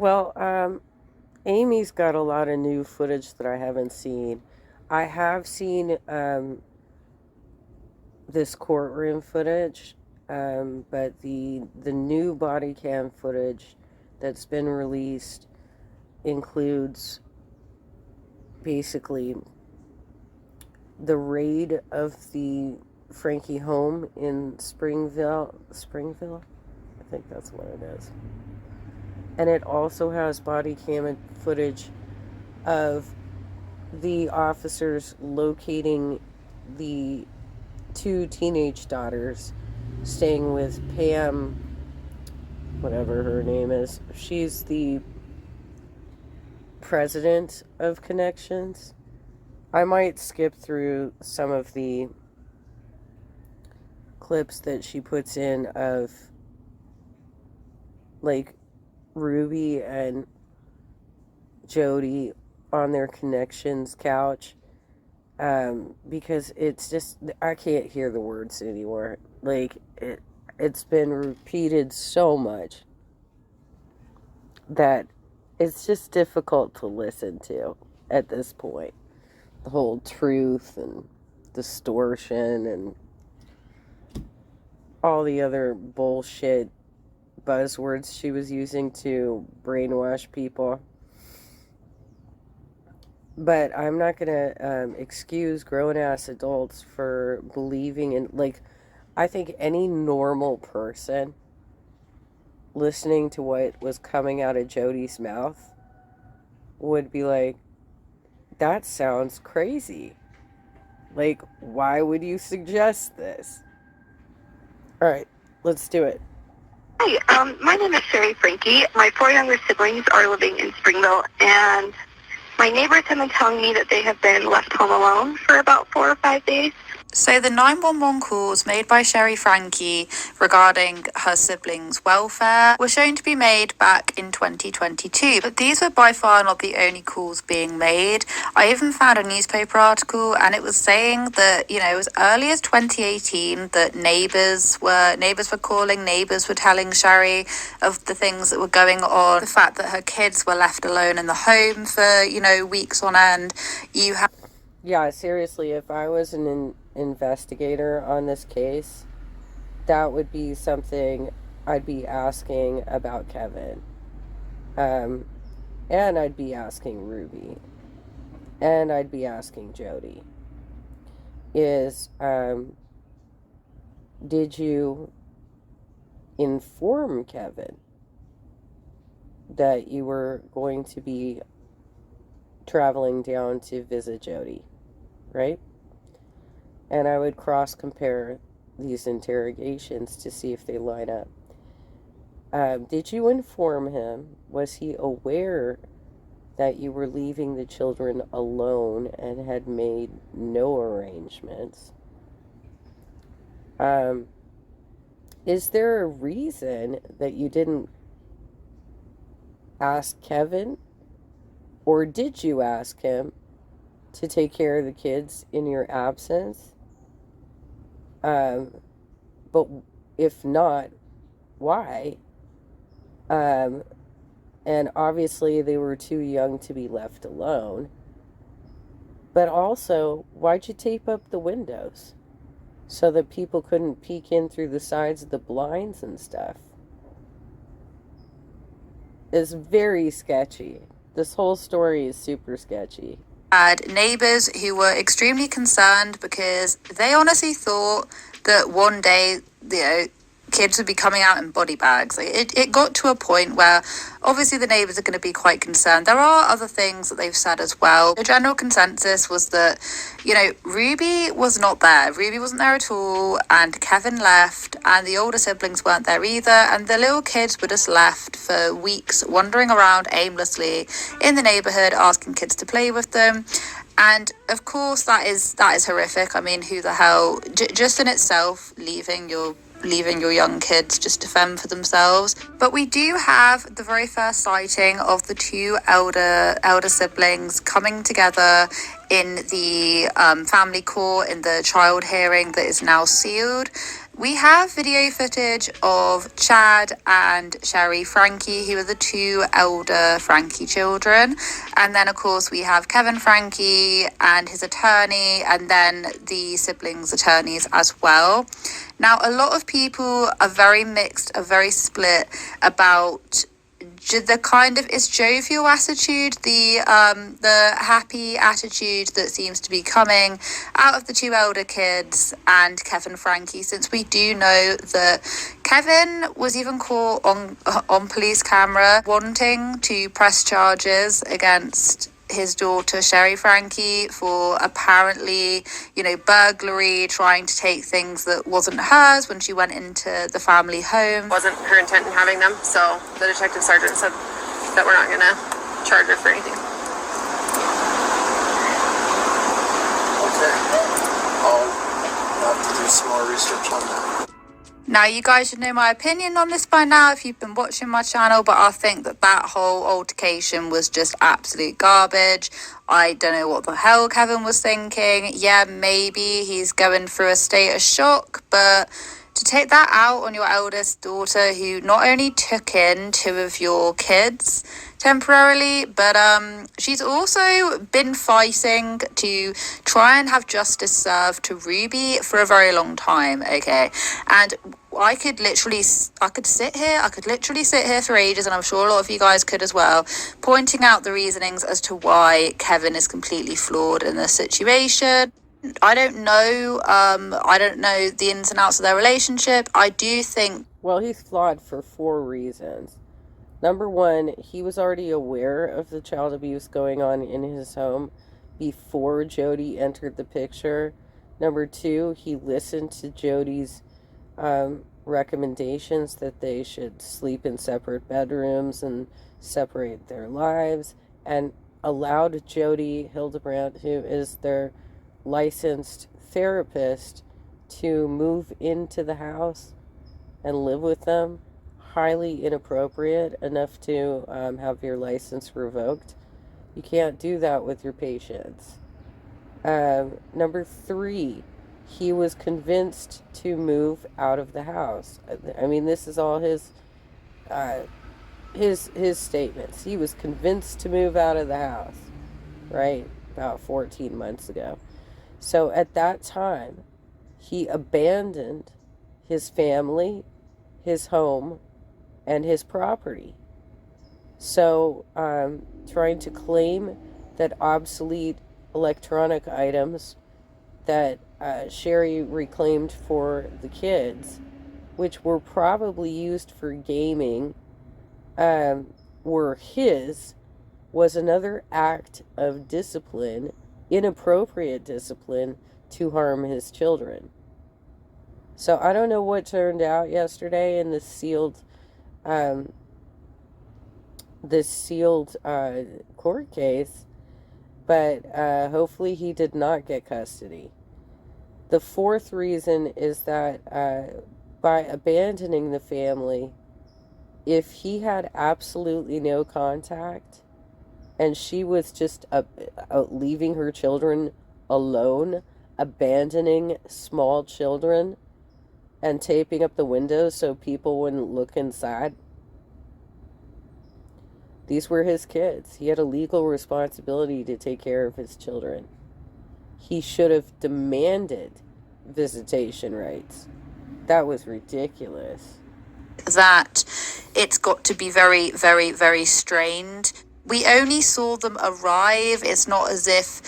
Well, Amy's got a lot of new footage that I haven't seen. I have seen this courtroom footage, but the new body cam footage that's been released includes basically the raid of the Frankie home in Springville. I think that's what it is. And it also has body cam footage of the officers locating the two teenage daughters staying with Pam, whatever her name is. She's the president of Connections. I might skip through some of the clips that she puts in of like Ruby and Jody on their Connections couch, because it's just, I can't hear the words anymore. Like it's been repeated so much that it's just difficult to listen to at this point. The whole truth and distortion and all the other bullshit buzzwords she was using to brainwash people. But I'm not going to excuse grown-ass adults for believing in, like, I think any normal person listening to what was coming out of Jody's mouth would be like, that sounds crazy. Like, why would you suggest this? All right, let's do it. Hi, my name is Franke. My four younger siblings are living in Springville, and my neighbors have been telling me that they have been left home alone for about 4 or 5 days. So the 911 calls made by Franke regarding her siblings' welfare were shown to be made back in 2022. But these were by far not the only calls being made. I even found a newspaper article, and it was saying that, it was early as 2018 that neighbors were calling, neighbors were telling Sherry of the things that were going on, the fact that her kids were left alone in the home for, weeks on end. Yeah, seriously, if I was an investigator on this case, that would be something I'd be asking about Kevin. And I'd be asking Ruby. And I'd be asking Jody. Did you inform Kevin that you were going to be traveling down to visit Jody, right? And I would cross compare these interrogations to see if they line up. Did you inform him? Was he aware that you were leaving the children alone and had made no arrangements? Is there a reason that you didn't ask Kevin? Or did you ask him to take care of the kids in your absence? But if not, why? And obviously they were too young to be left alone. But also, why'd you tape up the windows? So that people couldn't peek in through the sides of the blinds and stuff. It's very sketchy. This whole story is super sketchy. Had neighbors who were extremely concerned because they honestly thought that one day, kids would be coming out in body bags. It got to a point where obviously the neighbors are going to be quite concerned. There are other things that they've said as well. The general consensus was that, Ruby was not there. Ruby wasn't there at all, and Kevin left, and the older siblings weren't there either, and the little kids were just left for weeks wandering around aimlessly in the neighborhood asking kids to play with them. And of course that is horrific. I mean, who the hell, just in itself, leaving your young kids just to fend for themselves. But we do have the very first sighting of the two elder siblings coming together in the family court in the child hearing that is now sealed. We have video footage of Chad and Sherry Franke, who are the two elder Franke children. And then, of course, we have Kevin Franke and his attorney, and then the siblings' attorneys as well. Now, a lot of people are very mixed, are very split about the kind of is jovial attitude, the happy attitude that seems to be coming out of the two elder kids and Kevin Franke, since we do know that Kevin was even caught on police camera wanting to press charges against his daughter Sherry Franke for apparently, burglary, trying to take things that wasn't hers when she went into the family home. Wasn't her intent in having them, so the detective sergeant said that we're not gonna charge her for anything. Okay. I'll have to do some more research on that. Now, you guys should know my opinion on this by now if you've been watching my channel, but I think that whole altercation was just absolute garbage. I don't know what the hell Kevin was thinking. Yeah, maybe he's going through a state of shock, but to take that out on your eldest daughter, who not only took in two of your kids temporarily, but she's also been fighting to try and have justice served to Ruby for a very long time, okay? And I could literally sit here for ages, and I'm sure a lot of you guys could as well, pointing out the reasonings as to why Kevin is completely flawed in this situation. I don't know the ins and outs of their relationship. I do think... Well, he's flawed for 4 reasons. Number 1, he was already aware of the child abuse going on in his home before Jody entered the picture. Number 2, he listened to Jody's recommendations that they should sleep in separate bedrooms and separate their lives, and allowed Jody Hildebrandt, who is their licensed therapist, to move into the house and live with them. Highly inappropriate, enough to have your license revoked. You can't do that with your patients. Number 3, he was convinced to move out of the house. I mean, this is all his statements. He was convinced to move out of the house, right? About 14 months ago. So at that time, he abandoned his family, his home, and his property. So trying to claim that obsolete electronic items that Sherry reclaimed for the kids, which were probably used for gaming, were his, was another act of discipline, inappropriate discipline, to harm his children. So I don't know what turned out yesterday in this sealed court case, but hopefully he did not get custody. The 4th reason is that by abandoning the family, if he had absolutely no contact and she was just leaving her children alone, abandoning small children, and taping up the windows so people wouldn't look inside. These were his kids. He had a legal responsibility to take care of his children. He should have demanded visitation rights. That was ridiculous. That it's got to be very, very, very strained. We only saw them arrive. It's not as if,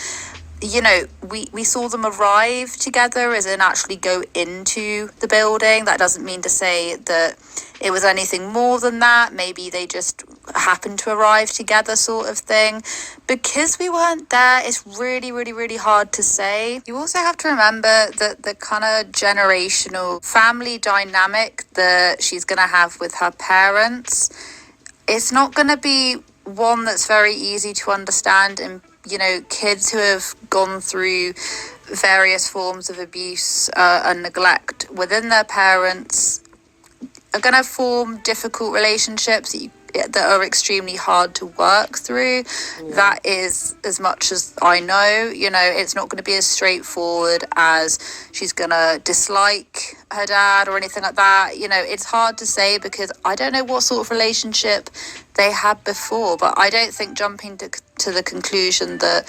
we saw them arrive together, as in actually go into the building. That doesn't mean to say that it was anything more than that. Maybe they just happened to arrive together, sort of thing. Because we weren't there, it's really, really, really hard to say. You also have to remember that the kind of generational family dynamic that she's going to have with her parents, it's not going to be one that's very easy to understand. And kids who have gone through various forms of abuse and neglect within their parents are going to form difficult relationships. that are extremely hard to work through. That is, as much as I know, it's not going to be as straightforward as she's going to dislike her dad or anything like that. It's hard to say because I don't know what sort of relationship they had before, but I don't think jumping to the conclusion that,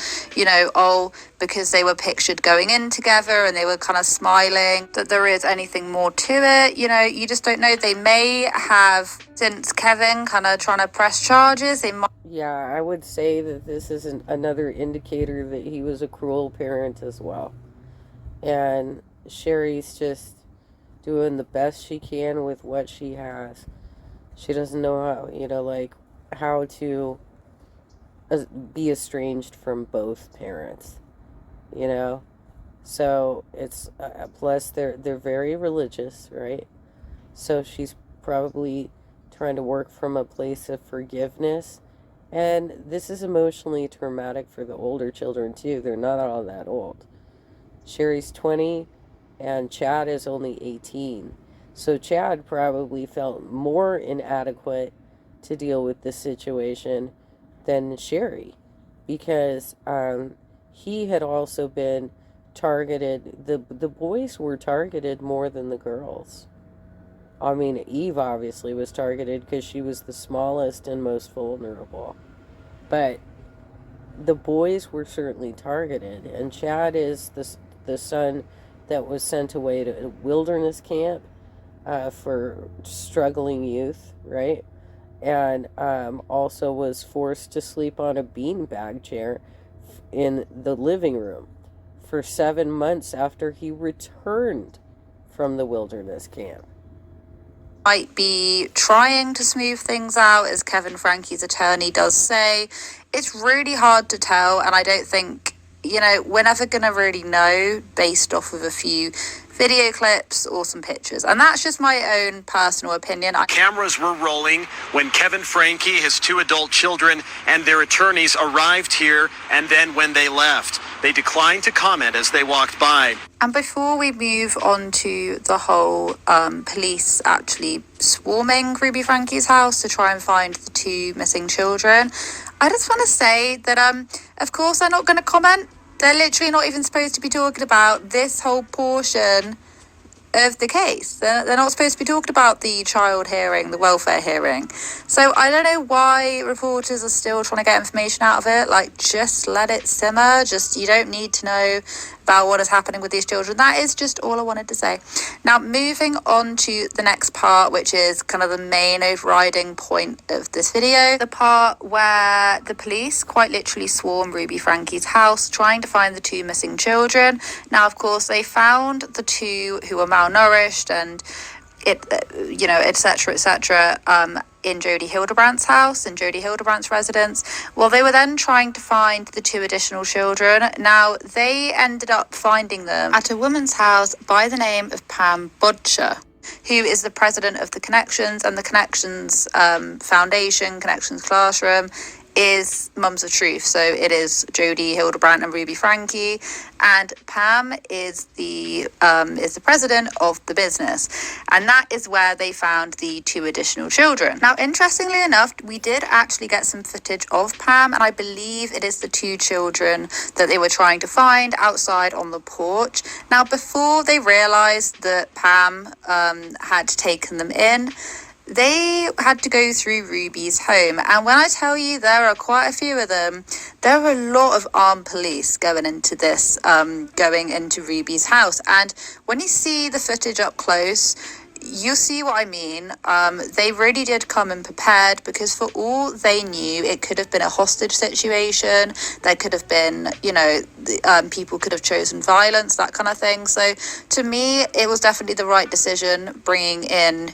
because they were pictured going in together and they were kind of smiling, that there is anything more to it. You just don't know. They may have, since Kevin kind of trying to press charges, they might. Yeah, I would say that this is another indicator that he was a cruel parent as well. And Sherry's just doing the best she can with what she has. She doesn't know how to be estranged from both parents, So it's plus they're very religious, right? So she's probably trying to work from a place of forgiveness, and this is emotionally traumatic for the older children too. They're not all that old. Sherry's 20, and Chad is only 18. So Chad probably felt more inadequate to deal with this situation than Sherry, because he had also been targeted. The boys were targeted more than the girls. I mean, Eve obviously was targeted because she was the smallest and most vulnerable. But the boys were certainly targeted, and Chad is the son that was sent away to a wilderness camp for struggling youth, right? And also was forced to sleep on a beanbag chair in the living room for 7 months after he returned from the wilderness camp. Might be trying to smooth things out, as Kevin Frankie's attorney does say. It's really hard to tell, and I don't think, we're never going to really know based off of a few video clips or some pictures. And that's just my own personal opinion. Cameras were rolling when Kevin Franke, his 2 adult children, and their attorneys arrived here, and then when they left. They declined to comment as they walked by. And before we move on to the whole police actually swarming Ruby Frankie's house to try and find the 2 missing children, I just want to say that, of course, they're not going to comment. They're literally not even supposed to be talking about this whole portion of the case. They're not supposed to be talking about the child hearing, the welfare hearing. So I don't know why reporters are still trying to get information out of it. Just let it simmer. You don't need to know about what is happening with these children. That is just all I wanted to say. Now, moving on to the next part, which is kind of the main overriding point of this video, the part where the police quite literally swarm Ruby Frankie's house trying to find the 2 missing children. Now, of course, they found the 2 who were malnourished and etc., in Jody Hildebrandt's house, in Jody Hildebrandt's residence. Well, they were then trying to find the 2 additional children. Now, they ended up finding them at a woman's house by the name of Pam Bodger, who is the president of the Connections, and the Connections Foundation, Connections Classroom, is Mums of Truth. So it is Jody Hildebrandt and Ruby Franke, and Pam is the president of the business, and that is where they found the 2 additional children. Now, interestingly enough, we did actually get some footage of Pam, and I believe it is the 2 children that they were trying to find outside on the porch. Now, before they realized that Pam had taken them in, they had to go through Ruby's home, and when I tell you there are quite a few of them, there are a lot of armed police going into this, going into Ruby's house. And when you see the footage up close, you'll see what I mean. They really did come in prepared, because for all they knew, it could have been a hostage situation. There could have been, people could have chosen violence, that kind of thing. So to me, it was definitely the right decision bringing in,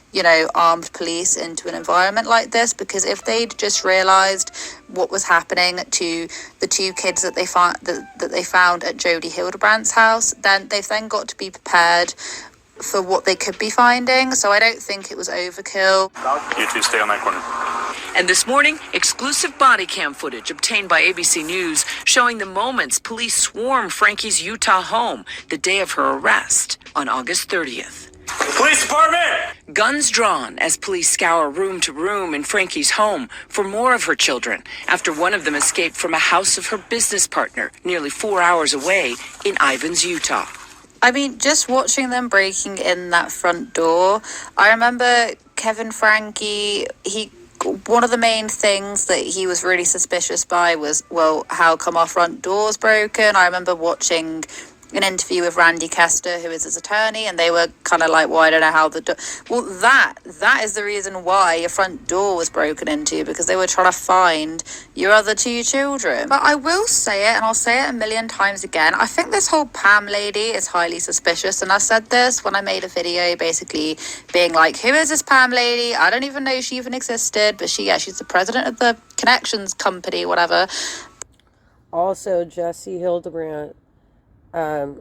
armed police into an environment like this, because if they'd just realized what was happening to the 2 kids that they found at Jody Hildebrandt's house, then they've then got to be prepared for what they could be finding. So I don't think it was overkill. You 2 stay on that corner. And this morning, exclusive body cam footage obtained by ABC News showing the moments police swarm Frankie's Utah home the day of her arrest on August 30th. Police department! Guns drawn as police scour room to room in Frankie's home for more of her children after one of them escaped from a house of her business partner nearly 4 hours away in Ivins, Utah. I mean, just watching them breaking in that front door, I remember Kevin Franke, one of the main things that he was really suspicious by was, well, how come our front door's broken? I remember watching an interview with Randy Kester, who is his attorney, and they were kind of like, well, I don't know how the door... Well, that is the reason why your front door was broken into, because they were trying to find your other two children. But I will say it, and I'll say it a million times again, I think this whole Pam lady is highly suspicious, and I said this when I made a video basically being like, who is this Pam lady? I don't even know she even existed, but she's the president of the Connections company, whatever. Also, Jessie Hildebrandt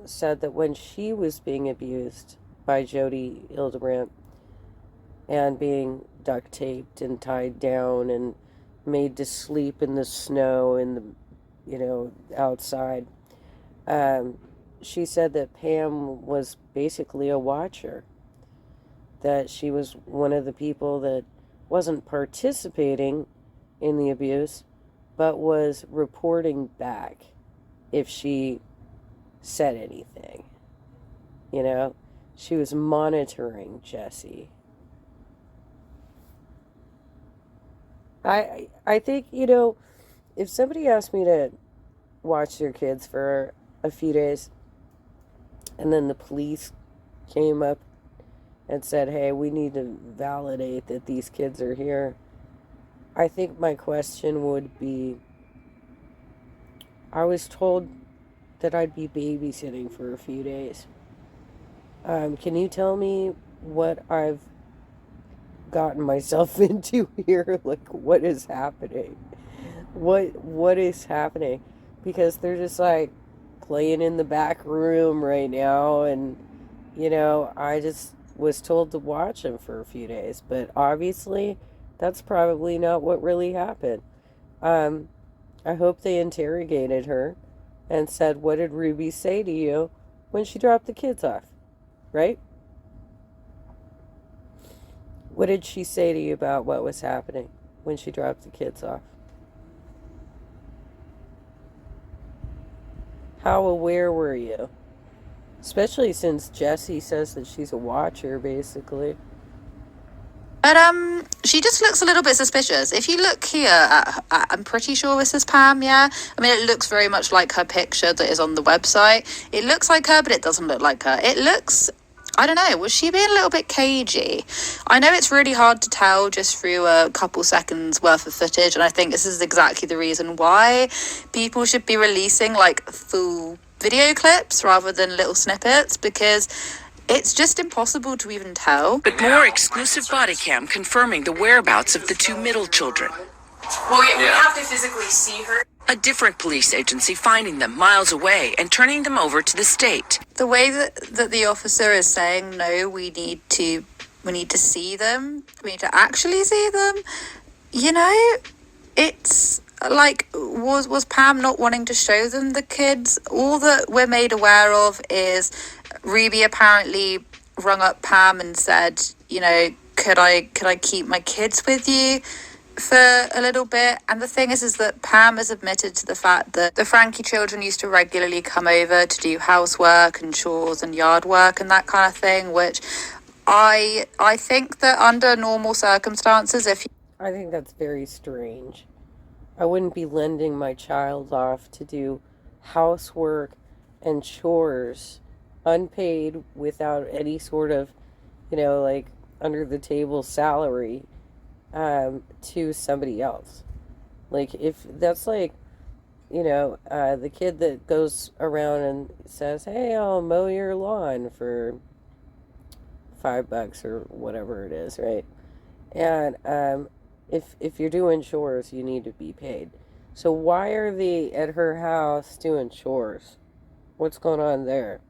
said that when she was being abused by Jody Hildebrandt and being duct taped and tied down and made to sleep in the snow in the, outside, she said that Pam was basically a watcher, that she was one of the people that wasn't participating in the abuse, but was reporting back if she said anything. She was monitoring Jessie. I think, if somebody asked me to watch their kids for a few days and then the police came up and said, hey, we need to validate that these kids are here, I think my question would be, I was told that I'd be babysitting for a few days. Can you tell me what I've gotten myself into here? Like, what is happening? What is happening? Because they're just like playing in the back room right now, and I just was told to watch them for a few days, but obviously that's probably not what really happened. I hope they interrogated her and said, what did Ruby say to you when she dropped the kids off? Right? What did she say to you about what was happening when she dropped the kids off? How aware were you? Especially since Jessie says that she's a watcher, basically. But she just looks a little bit suspicious. If you look here, I'm pretty sure this is Pam, yeah? I mean, it looks very much like her picture that is on the website. It looks like her, but it doesn't look like her. It looks, I don't know, was she being a little bit cagey? I know it's really hard to tell just through a couple seconds worth of footage, and I think this is exactly the reason why people should be releasing, like, full video clips rather than little snippets, because it's just impossible to even tell. But more exclusive body cam confirming the whereabouts of the two middle children. Well, we have to physically see her. A different police agency finding them miles away and turning them over to the state. The way that the officer is saying, no, we need to see them. We need to actually see them. It's like, was Pam not wanting to show them the kids? All that we're made aware of is Ruby apparently rung up Pam and said, could I keep my kids with you for a little bit? And the thing is that Pam has admitted to the fact that the Franke children used to regularly come over to do housework and chores and yard work and that kind of thing, which I think that under normal circumstances, I think that's very strange. I wouldn't be lending my child off to do housework and chores unpaid without any sort of, under the table salary to somebody else. Like, if that's like, the kid that goes around and says, hey, I'll mow your lawn for $5 or whatever it is, right? And if you're doing chores, you need to be paid. So why are they at her house doing chores? What's going on there?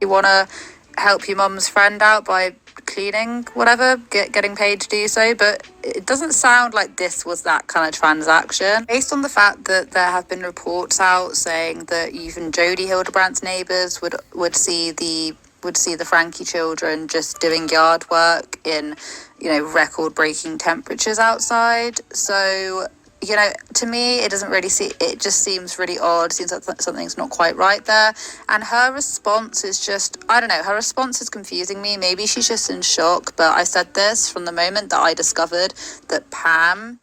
you want to help your mum's friend out by cleaning, whatever, getting paid to do so, but it doesn't sound like this was that kind of transaction. Based on the fact that there have been reports out saying that even Jody Hildebrandt's neighbours would see the would see the Frankie children just doing yard work in, record-breaking temperatures outside. So, to me, it doesn't really it just seems really odd. It seems like something's not quite right there. And her response is just, I don't know, her response is confusing me. Maybe she's just in shock, but I said this from the moment that I discovered that Pam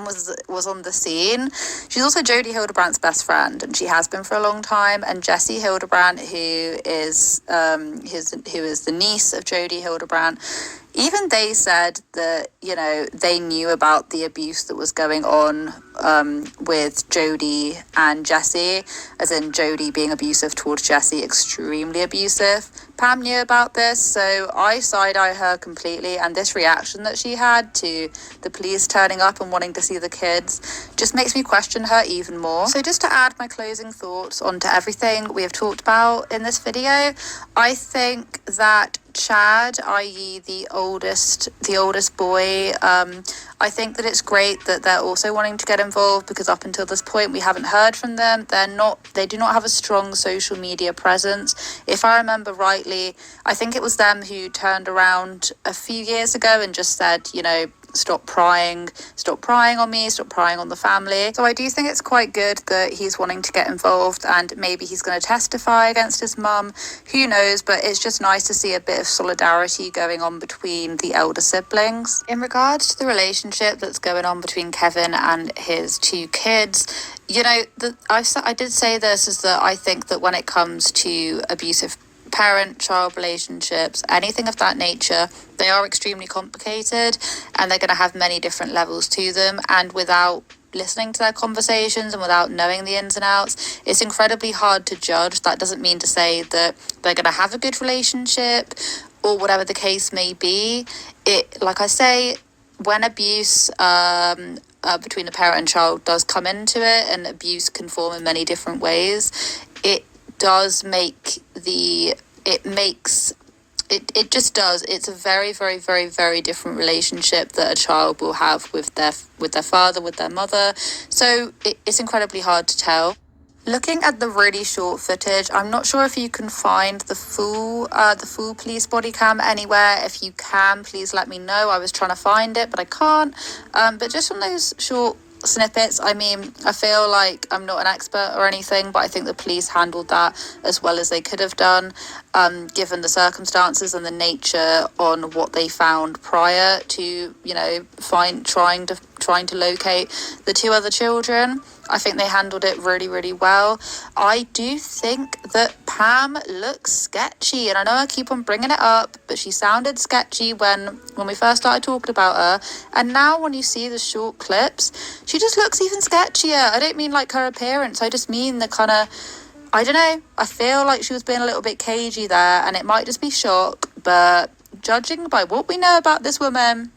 was on the scene. She's also Jodie Hildebrandt's best friend, and she has been for a long time. And Jessie Hildebrandt, who is the niece of Jodie Hildebrandt, even they said that, they knew about the abuse that was going on with Jodie and Jessie, as in Jodie being abusive towards Jessie, extremely abusive. Pam knew about this, so I side-eye her completely, and this reaction that she had to the police turning up and wanting to see the kids just makes me question her even more. So just to add my closing thoughts onto everything we have talked about in this video, I think that Chad, i.e. the oldest boy, I think that it's great that they're also wanting to get involved, because up until this point we haven't heard from them. They do not have a strong social media presence. If I remember rightly, I think it was them who turned around a few years ago and just said, stop prying on me, stop prying on the family. So I do think it's quite good that he's wanting to get involved, and maybe he's going to testify against his mum, who knows, but it's just nice to see a bit of solidarity going on between the elder siblings. In regards to the relationship that's going on between Kevin and his two kids, I did say this, is that I think that when it comes to abusive parent-child relationships, anything of that nature, they are extremely complicated, and they're going to have many different levels to them, and without listening to their conversations and without knowing the ins and outs, it's incredibly hard to judge. That doesn't mean to say that they're going to have a good relationship or whatever the case may be. Like I say, when abuse between a parent and child does come into it, and abuse can form in many different ways, it's a very, very, very, very different relationship that a child will have with their father, with their mother. So it's incredibly hard to tell. Looking at the really short footage, I'm not sure if you can find the full police body cam anywhere. If you can, please let me know. I was trying to find it, but I can't. But just from those short snippets, I feel like I'm not an expert or anything, but I think the police handled that as well as they could have done, given the circumstances and the nature on what they found prior to, trying to locate the two other children. I think they handled it really, really well. I do think that Pam looks sketchy, and I know I keep on bringing it up, but she sounded sketchy when we first started talking about her, and now when you see the short clips, she just looks even sketchier. I don't mean like her appearance, I just mean the kind of, I don't know, I feel like she was being a little bit cagey there, and it might just be shock, but judging by what we know about this woman,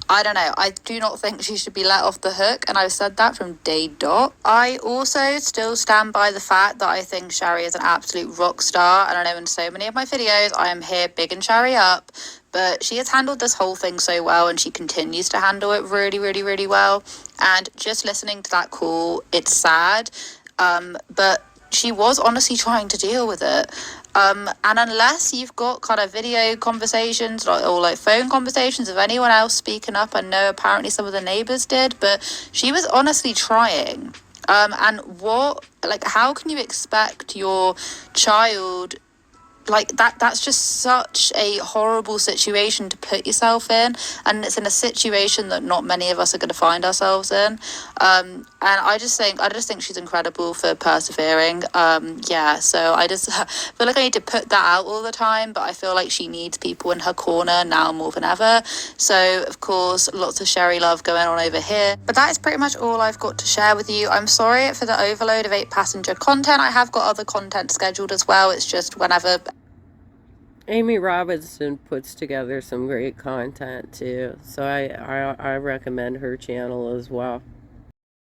I don't know. I do not think she should be let off the hook, and I've said that from day dot. I also still stand by the fact that I think Shari is an absolute rock star, and I know in so many of my videos I am here bigging Shari up, but she has handled this whole thing so well, and she continues to handle it really, really, really well. And just listening to that call, it's sad, but she was honestly trying to deal with it. And unless you've got kind of video conversations or phone conversations of anyone else speaking up, I know apparently some of the neighbours did, but she was honestly trying. And how can you expect your child, that's just such a horrible situation to put yourself in, and it's in a situation that not many of us are going to find ourselves in. And I just think she's incredible for persevering. So I just feel like I need to put that out all the time, but I feel like she needs people in her corner now more than ever. So of course, lots of Shari love going on over here. But that is pretty much all I've got to share with you. I'm sorry for the overload of 8-passenger content. I have got other content scheduled as well. It's just whenever. Amy Robinson puts together some great content too, so I recommend her channel as well.